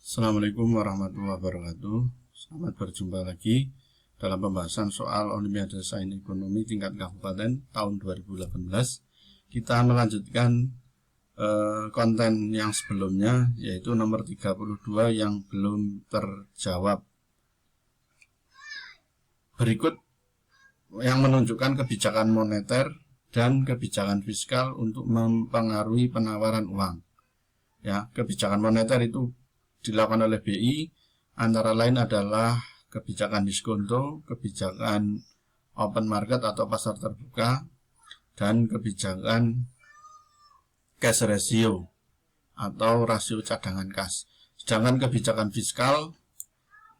Assalamualaikum warahmatullahi wabarakatuh. Selamat berjumpa lagi dalam pembahasan soal Olimpiade Sains Ekonomi tingkat kabupaten tahun 2018. Kita melanjutkan konten yang sebelumnya, yaitu nomor 32 yang belum terjawab. Berikut yang menunjukkan kebijakan moneter dan kebijakan fiskal untuk mempengaruhi penawaran uang. Ya, kebijakan moneter itu dilakukan oleh BI, antara lain adalah kebijakan diskonto, kebijakan open market atau pasar terbuka, dan kebijakan cash ratio atau rasio cadangan kas. Sedangkan kebijakan fiskal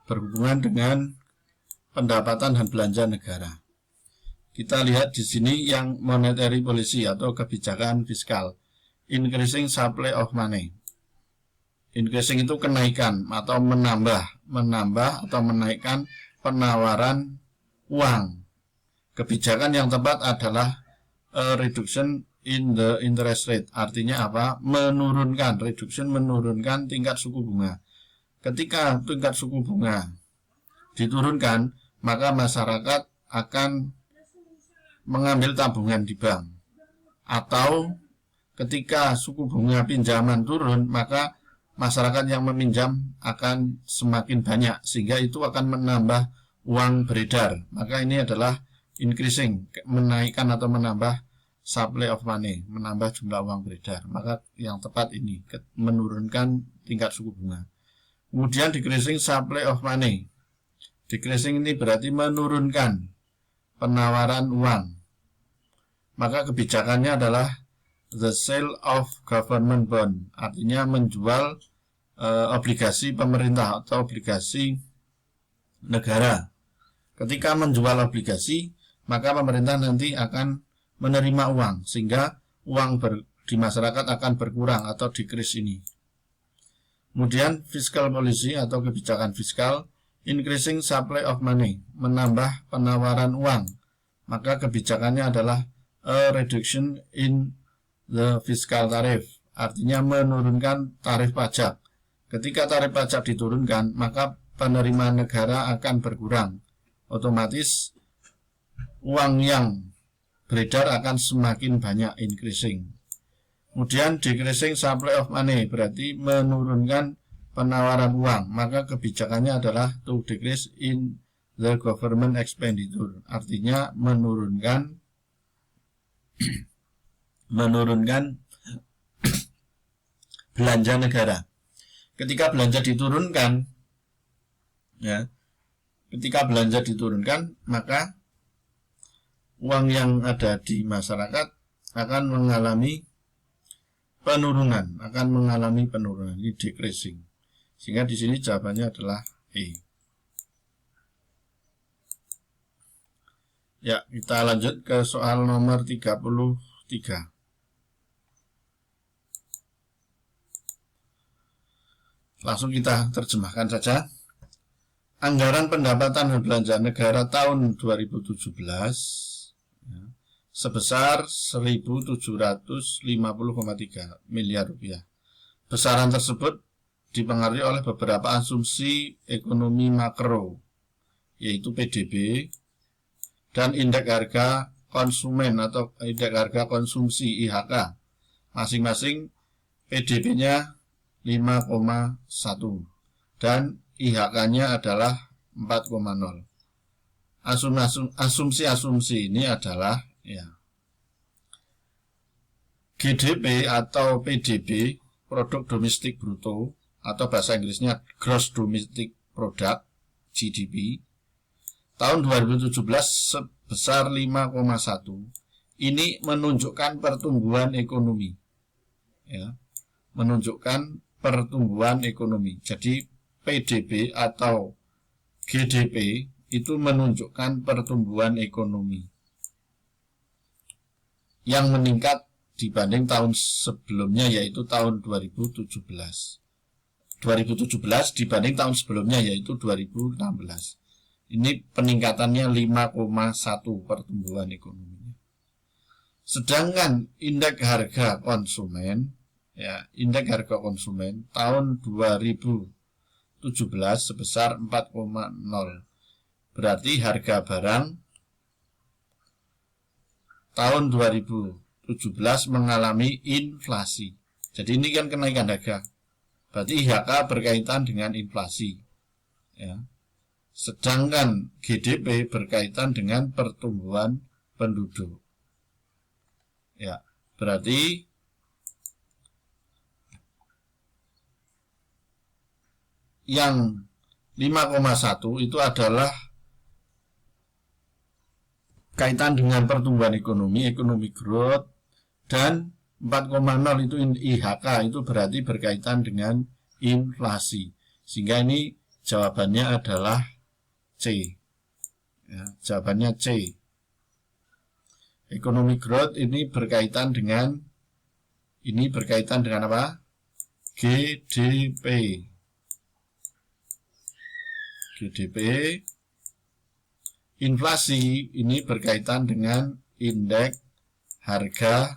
berhubungan dengan pendapatan dan belanja negara. Kita lihat di sini yang monetary policy atau kebijakan fiskal, increasing supply of money. Increasing itu kenaikan atau menambah atau menaikkan penawaran uang. Kebijakan yang tepat adalah reduction in the interest rate. Artinya apa? Menurunkan, reduction menurunkan tingkat suku bunga. Ketika tingkat suku bunga diturunkan, maka masyarakat akan mengambil tabungan di bank. Atau ketika suku bunga pinjaman turun, maka masyarakat yang meminjam akan semakin banyak, sehingga itu akan menambah uang beredar. Maka ini adalah increasing, menaikkan atau menambah supply of money, menambah jumlah uang beredar. Maka yang tepat ini, menurunkan tingkat suku bunga. Kemudian decreasing supply of money. Decreasing ini berarti menurunkan penawaran uang. Maka kebijakannya adalah the sale of government bond, artinya menjual obligasi pemerintah atau obligasi negara. Ketika menjual obligasi, maka pemerintah nanti akan menerima uang, sehingga uang di masyarakat akan berkurang atau decrease ini. Kemudian fiscal policy atau kebijakan fiskal, increasing supply of money, menambah penawaran uang. Maka kebijakannya adalah a reduction in the fiscal tariff, artinya menurunkan tarif pajak. Ketika tarif pajak diturunkan, maka penerimaan negara akan berkurang. Otomatis uang yang beredar akan semakin banyak, increasing. Kemudian decreasing supply of money, berarti menurunkan penawaran uang. Maka kebijakannya adalah to decrease in the government expenditure, artinya menurunkan belanja negara. Ketika belanja diturunkan, maka uang yang ada di masyarakat akan mengalami penurunan, ini decreasing. Sehingga di sini jawabannya adalah E. Ya, kita lanjut ke soal nomor 33. Langsung kita terjemahkan saja. Anggaran pendapatan dan belanja negara tahun 2017 sebesar 1.750,3 miliar rupiah. Besaran tersebut dipengaruhi oleh beberapa asumsi ekonomi makro, yaitu PDB dan indeks harga konsumen atau indeks harga konsumsi IHK. Masing-masing PDB-nya 5,1 dan IHK-nya adalah 4,0. Asumsi-asumsi ini adalah GDP atau PDB, produk domestik bruto, atau bahasa Inggrisnya gross domestic product, GDP, tahun 2017 sebesar 5,1. Ini menunjukkan pertumbuhan ekonomi, menunjukkan pertumbuhan ekonomi. Jadi PDB atau GDP itu menunjukkan pertumbuhan ekonomi yang meningkat dibanding tahun sebelumnya, yaitu tahun 2017 dibanding tahun sebelumnya, yaitu 2016. Ini peningkatannya 5,1 pertumbuhan ekonominya. Sedangkan indeks harga konsumen, indeks harga konsumen tahun 2017 sebesar 4,0. Berarti harga barang tahun 2017 mengalami inflasi. Jadi ini kan kenaikan harga. Berarti IHK berkaitan dengan inflasi. Ya. Sedangkan GDP berkaitan dengan pertumbuhan penduduk. Ya, berarti yang 5,1 itu adalah kaitan dengan pertumbuhan ekonomi growth, dan 4,0 itu IHK, itu berarti berkaitan dengan inflasi. Sehingga ini jawabannya adalah C. Ya, jawabannya C. Economic growth ini berkaitan dengan apa? GDP. Inflasi ini berkaitan dengan indeks harga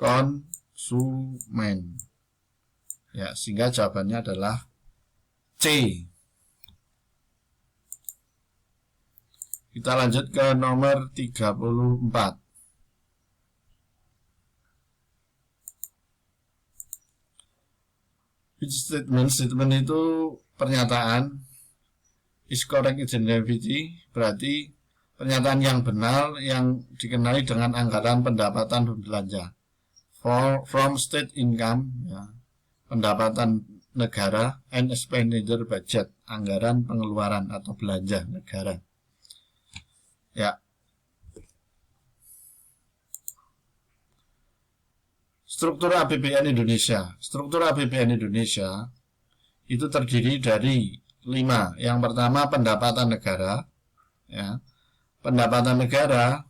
konsumen. Ya, sehingga jawabannya adalah C. Kita lanjut ke nomor 34. Statement itu pernyataan. Is correct identity, berarti pernyataan yang benar yang dikenali dengan anggaran pendapatan dan belanja. From state income, ya, pendapatan negara, and expenditure budget, anggaran pengeluaran atau belanja negara. Ya. Struktur APBN Indonesia. Struktur APBN Indonesia itu terdiri dari 5. Yang pertama pendapatan negara. Ya. Pendapatan negara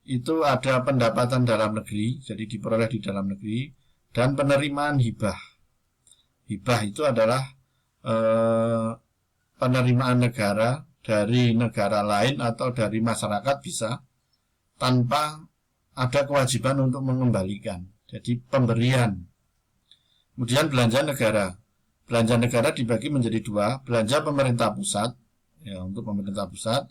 itu ada pendapatan dalam negeri, jadi diperoleh di dalam negeri, dan penerimaan hibah. Hibah itu adalah penerimaan negara dari negara lain atau dari masyarakat bisa, tanpa ada kewajiban untuk mengembalikan. Jadi pemberian. Kemudian belanja negara. Belanja negara dibagi menjadi 2, belanja pemerintah pusat, ya, untuk pemerintah pusat.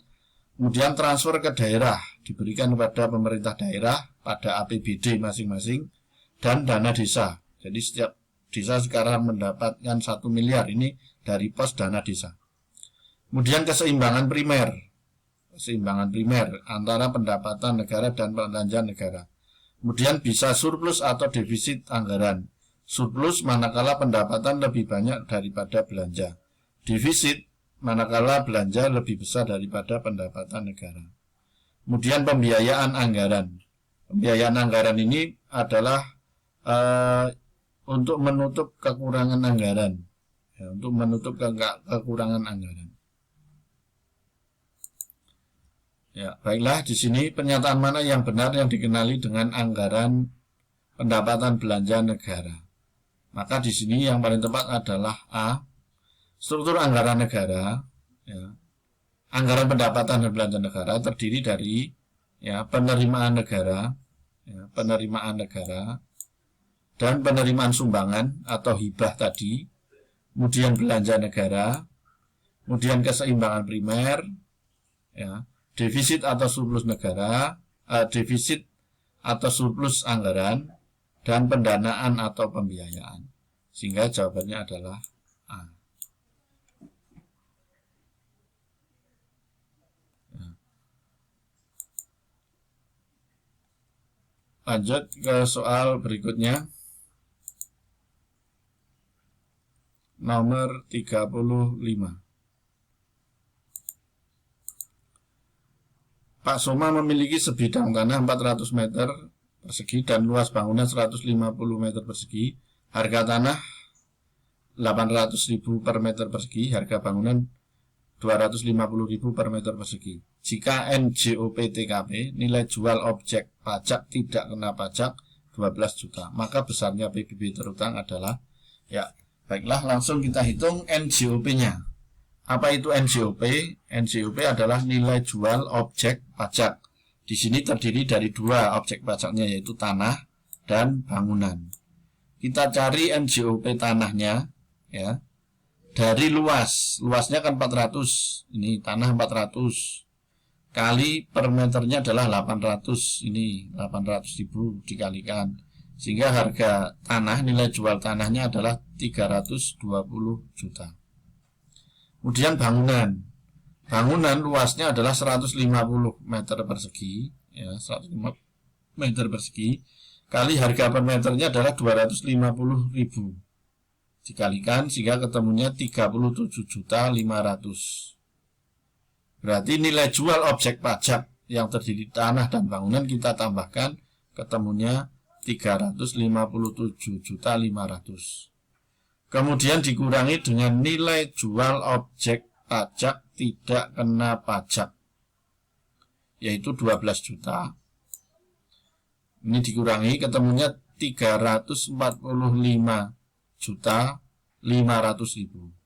Kemudian transfer ke daerah, diberikan kepada pemerintah daerah pada APBD masing-masing, dan dana desa. Jadi setiap desa sekarang mendapatkan 1 miliar ini dari pos dana desa. Kemudian keseimbangan primer. Keseimbangan primer antara pendapatan negara dan belanja negara. Kemudian bisa surplus atau defisit anggaran. Surplus manakala pendapatan lebih banyak daripada belanja. Defisit manakala belanja lebih besar daripada pendapatan negara. Kemudian pembiayaan anggaran. Pembiayaan anggaran ini adalah untuk menutup kekurangan anggaran. Ya, untuk menutup kekurangan anggaran. Ya, baiklah, di sini pernyataan mana yang benar yang dikenali dengan anggaran pendapatan belanja negara? Maka di sini yang paling tepat adalah A. Struktur anggaran negara, ya, anggaran pendapatan dan belanja negara terdiri dari, ya, penerimaan negara, ya, penerimaan negara, dan penerimaan sumbangan atau hibah tadi, kemudian belanja negara, kemudian keseimbangan primer, ya, defisit atau surplus negara, defisit atau surplus anggaran, dan pendanaan atau pembiayaan. Sehingga jawabannya adalah A. Lanjut ke soal berikutnya. Nomor 35. Pak Soma memiliki sebidang tanah 400 meter persegi dan luas bangunan 150 meter persegi. Harga tanah 800.000 per meter persegi, harga bangunan 250.000 per meter persegi. Jika NJOP TKP, nilai jual objek pajak tidak kena pajak 12 juta, maka besarnya PBB terutang adalah, ya, baiklah, langsung kita hitung NJOP-nya. Apa itu NJOP? NJOP adalah nilai jual objek pajak. Di sini terdiri dari 2 objek pajaknya, yaitu tanah dan bangunan. Kita cari NJOP tanahnya, ya. dari luasnya kan 400, ini tanah 400 kali per meternya adalah 800, ini 800.000 dikalikan, sehingga harga tanah, nilai jual tanahnya adalah 320 juta. Kemudian bangunan luasnya adalah 150 meter persegi, ya, 150 meter persegi kali harga per meternya adalah 250.000 dikalikan, sehingga ketemunya 37.500.000. Berarti nilai jual objek pajak yang terdiri tanah dan bangunan kita tambahkan, ketemunya 357.500.000. Kemudian dikurangi dengan nilai jual objek pajak tidak kena pajak, yaitu 12 juta. Ini dikurangi, ketemunya 345.500.000.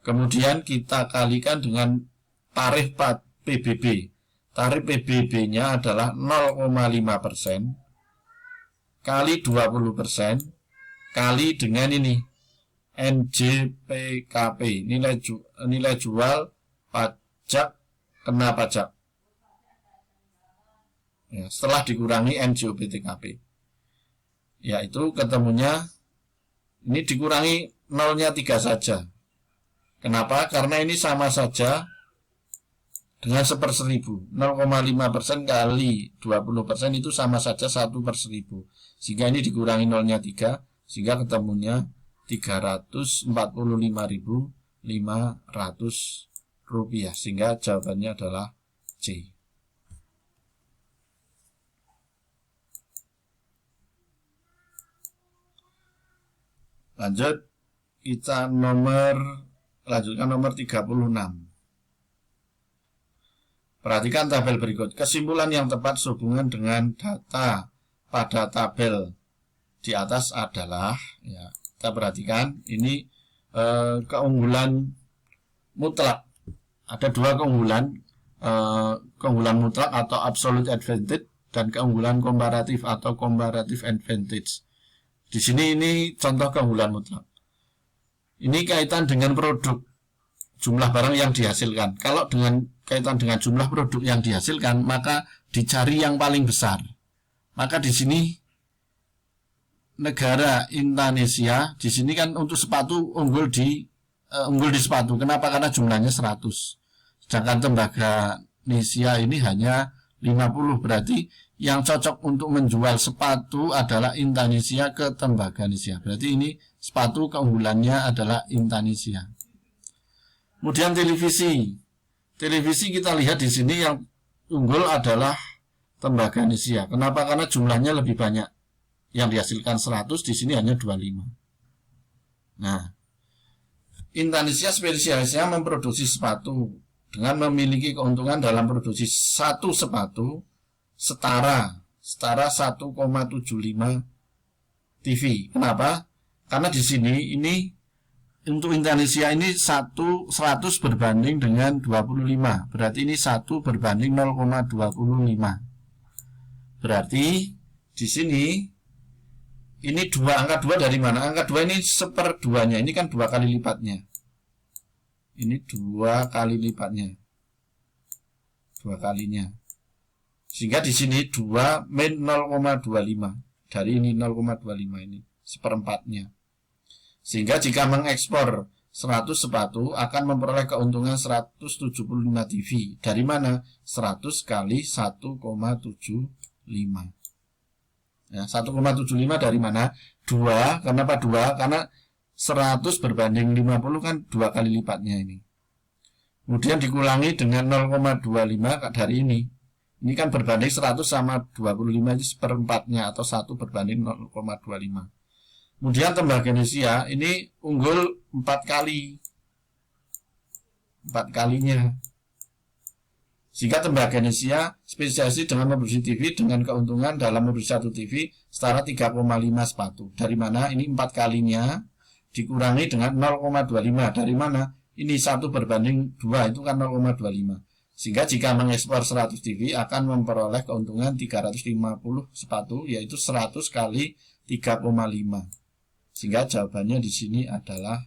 Kemudian kita kalikan dengan tarif PBB. Tarif PBB-nya adalah 0,5% kali 20% kali dengan ini NJPKP, nilai jual pajak kena pajak. Ya, setelah dikurangi NJPTKP, yaitu ketemunya ini dikurangi nolnya 3 saja. Kenapa? Karena ini sama saja dengan 1/1000. 0,5% kali 20% itu sama saja 1/1000. Sehingga ini dikurangi nolnya 3, sehingga ketemunya 345.500 rupiah. Sehingga jawabannya adalah C. Lanjut, kita lanjutkan nomor 36. Perhatikan tabel berikut. Kesimpulan yang tepat sehubungan dengan data pada tabel di atas adalah, ya, kita perhatikan ini keunggulan mutlak. Ada 2 keunggulan, keunggulan mutlak atau absolute advantage dan keunggulan komparatif atau comparative advantage. Di sini ini contoh keunggulan mutlak. Ini kaitan dengan produk, jumlah barang yang dihasilkan. Kalau dengan kaitan dengan jumlah produk yang dihasilkan, maka dicari yang paling besar. Maka di sini negara Indonesia di sini kan untuk sepatu unggul di sepatu. Kenapa? Karena jumlahnya 100. Sedangkan tembaga Indonesia ini hanya 50. Berarti yang cocok untuk menjual sepatu adalah Indonesia ke tembaga Indonesia. Berarti ini sepatu keunggulannya adalah Indonesia. Kemudian televisi. Televisi kita lihat di sini yang unggul adalah tembaga Indonesia. Kenapa? Karena jumlahnya lebih banyak. Yang dihasilkan 100, di sini hanya 25. Nah, Indonesia spesialisnya memproduksi sepatu dengan memiliki keuntungan dalam produksi satu sepatu setara 1,75 TV. Kenapa? Karena di sini ini untuk Indonesia ini 100 berbanding dengan 25. Berarti ini 1 berbanding 0,25. Berarti di sini ini angka 2 dari mana? Angka 2 ini 1/2-nya. Ini kan 2 kali lipatnya. Ini 2 kali lipatnya. 2 kalinya. Sehingga di sini 2 min 0,25. Dari ini 0,25 ini 1/4-nya. Sehingga jika mengekspor 100 sepatu akan memperoleh keuntungan 175 TV. Dari mana? 100 kali 1,75. Ya, 1,75 dari mana? 2. Kenapa 2? Karena 100 berbanding 50 kan 2 kali lipatnya ini. Kemudian dikurangi dengan 0,25 dari ini. Ini kan berbanding 100 sama 25 itu 1/4-nya atau 1 berbanding 0,25. Kemudian tembaga Indonesia ini unggul 4 kali. 4 kalinya. Sehingga tembaga Indonesia spesialisasi dengan memproduksi TV dengan keuntungan dalam memproduksi 1 TV setara 3,5 sepatu. Dari mana? Ini 4 kalinya dikurangi dengan 0,25. Dari mana? Ini 1 berbanding 2, itu kan 0,25. Sehingga jika mengekspor 100 TV akan memperoleh keuntungan 350 sepatu, yaitu 100 kali 3,5. Sehingga jawabannya di sini adalah